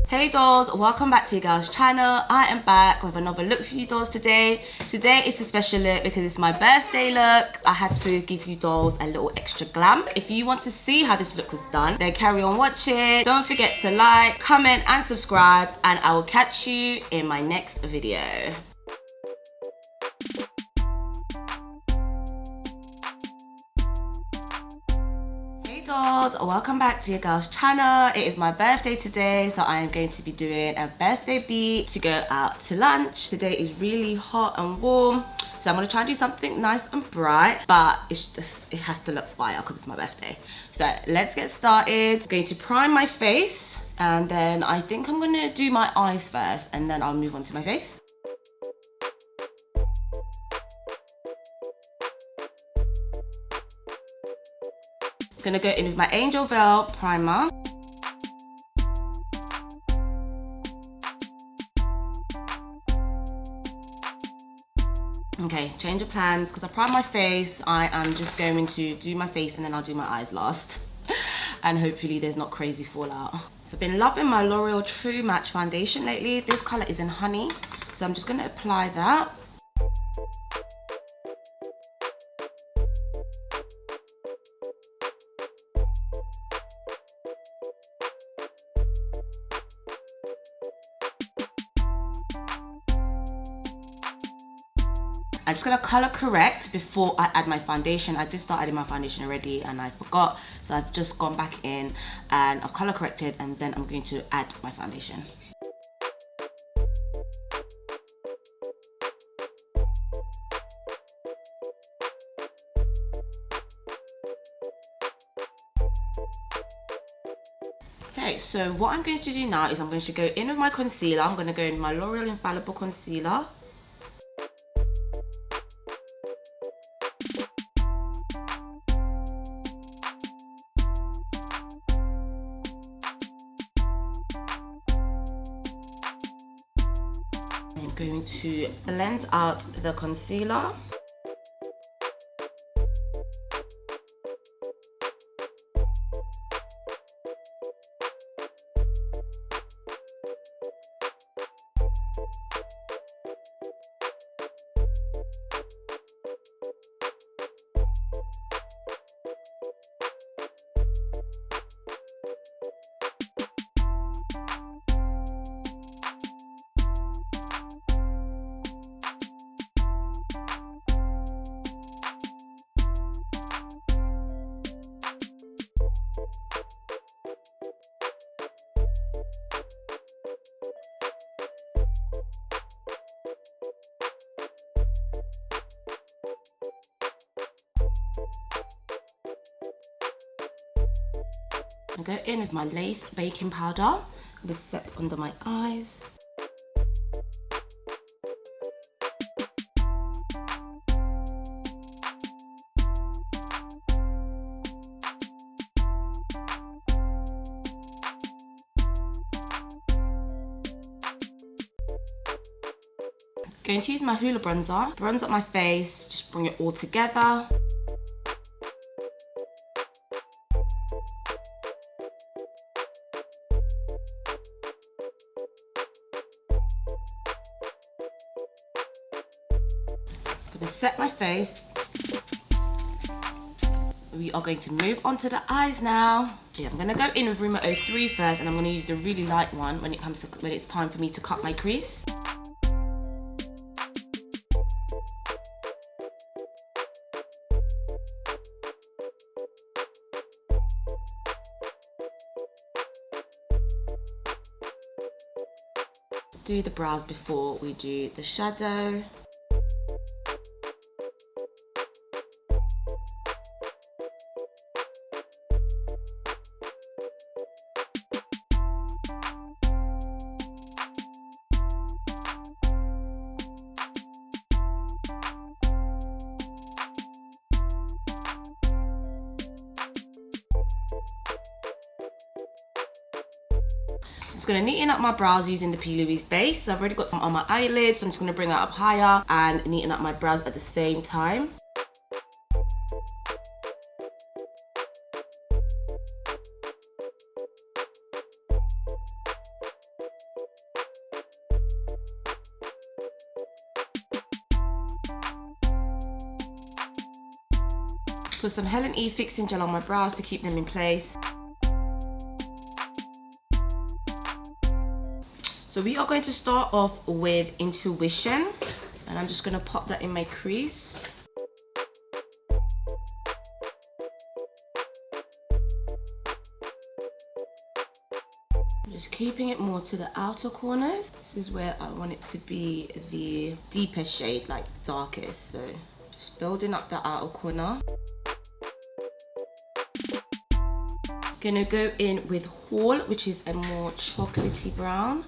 Hey dolls, welcome back to your girl's channel. I am back with another look for you dolls today. Today is a special look because it's my birthday look. I had to give you dolls a little extra glam. If you want to see how this look was done, then carry on watching. Don't forget to like, comment and subscribe, and I will catch you in my next video. Dolls, welcome back to your girl's channel. It is my birthday today, so I am going to be doing a birthday beat to go out to lunch. Today is really hot and warm, so I'm going to try and do something nice and bright, but it has to look fire because it's my birthday. So let's get started. I'm going to prime my face, and then I think I'm going to do my eyes first, and then I'll move on to my face. Gonna go in with my Angel Veil primer. Okay, change of plans. Because I primed my face, I am just going to do my face and then I'll do my eyes last. And hopefully there's not crazy fallout. So I've been loving my L'Oreal True Match foundation lately. This color is in Honey. So I'm just gonna apply that. I'm just gonna color correct before I add my foundation. I did start adding my foundation already and I forgot, so I've just gone back in and I've color corrected, and then I'm going to add my foundation. Okay, so what I'm going to do now is I'm going to go in with my concealer. I'm going to go in my L'Oreal Infallible concealer. I'm going to blend out the concealer. I go in with my lace baking powder. I'm going to set under my eyes. Going to use my Hoola bronzer, bronze up my face, just bring it all together. I'm going to set my face. We are going to move on to the eyes now. Yeah, I'm going to go in with Rumour 03 first, and I'm going to use the really light one when it's time for me to cut my crease. Do the brows before we do the shadow. I'm just going to neaten up my brows using the PLouise base. So I've already got some on my eyelids, so I'm just going to bring that up higher and neaten up my brows at the same time. Put some Helen fixing gel on my brows to keep them in place. So we are going to start off with Intuition, and I'm just going to pop that in my crease. Just keeping it more to the outer corners. This is where I want it to be the deepest shade, like darkest. So just building up the outer corner. Gonna go in with Haul, which is a more chocolatey brown.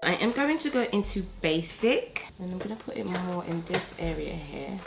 I am going to go into Basic, and I'm going to put it more in this area here.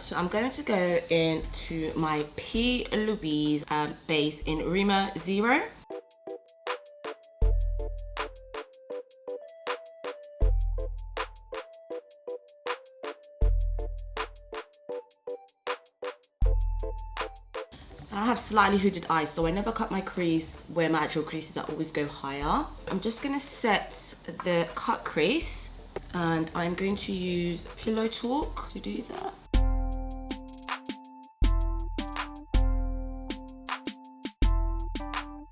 So I'm going to go into my PLouise base in Rumour 0. I have slightly hooded eyes, so I never cut my crease where my actual creases are, always go higher. I'm just going to set the cut crease, and I'm going to use Pillow Talk to do that.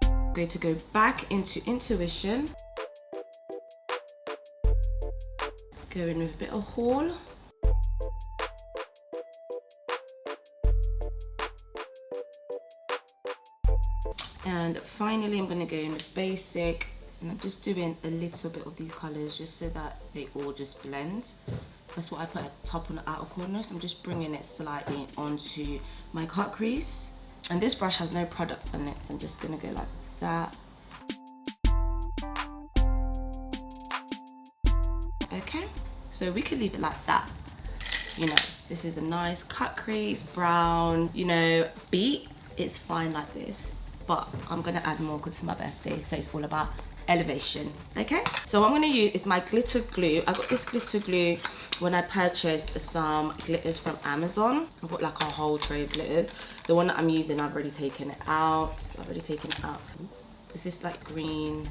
I'm going to go back into Intuition, go in with a bit of Haul, and finally I'm going to go in with Basic, and I'm just doing a little bit of these colours just so that they all just blend. That's what I put at the top on the outer corner, so I'm just bringing it slightly onto my cut crease. And this brush has no product on it, so I'm just going to go like that. Okay, so we could leave it like that. You know, this is a nice cut crease, brown, you know, beat. It's fine like this, but I'm gonna add more because it's my birthday, so it's all about elevation. Okay, so what I'm gonna use is my glitter glue. I got this glitter glue when I purchased some glitters from Amazon. I've got like a whole tray of glitters. The one that I'm using, I've already taken it out. This is like green.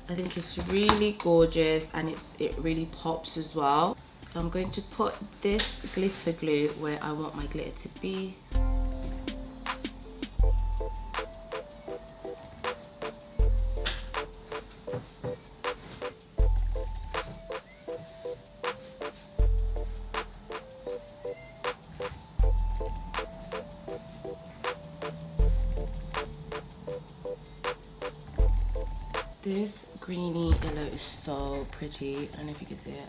I think it's really gorgeous, and it really pops as well. So I'm going to put this glitter glue where I want my glitter to be. This greeny yellow is so pretty. I don't know if you can see it.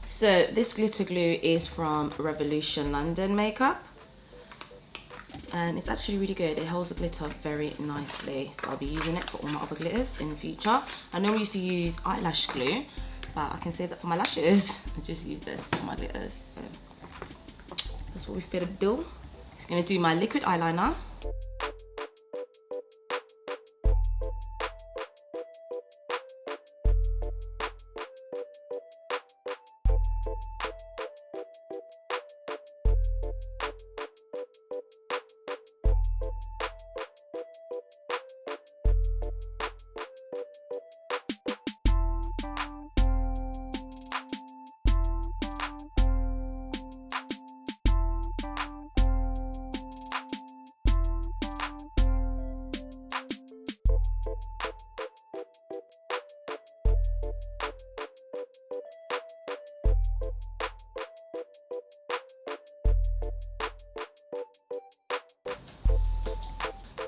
So this glitter glue is from Revolution London Makeup, and it's actually really good. It holds the glitter very nicely, so I'll be using it for all my other glitters in the future. I normally used to use eyelash glue, but I can save that for my lashes. I just use this for my glitters. So that's what we feel to do. Just gonna do my liquid eyeliner.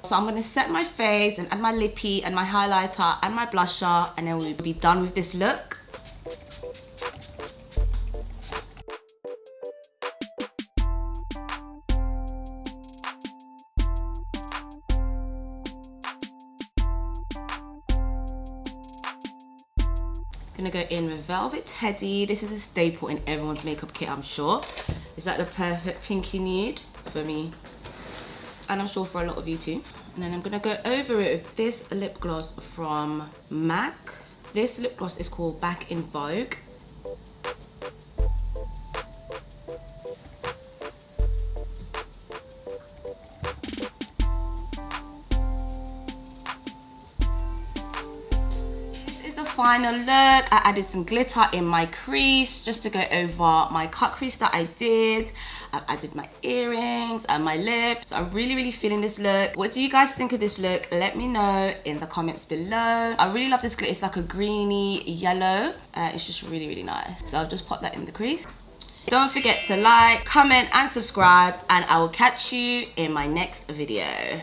So I'm gonna set my face and add my lippy and my highlighter and my blusher, and then we'll be done with this look. Gonna go in with Velvet Teddy. This is a staple in everyone's makeup kit, I'm sure. It's like the perfect pinky nude for me, and I'm sure for a lot of you too. And then I'm gonna go over it with this lip gloss from MAC. This lip gloss is called Back in Vogue. Final look, I added some glitter in my crease just to go over my cut crease that I did. I've added my earrings and my lips. So I'm really feeling this look. What do you guys think of this look? Let me know in the comments below. I really love this glitter. It's like a greeny yellow. It's just really nice. So I'll just pop that in the crease. Don't forget to like, comment and subscribe, and I will catch you in my next video.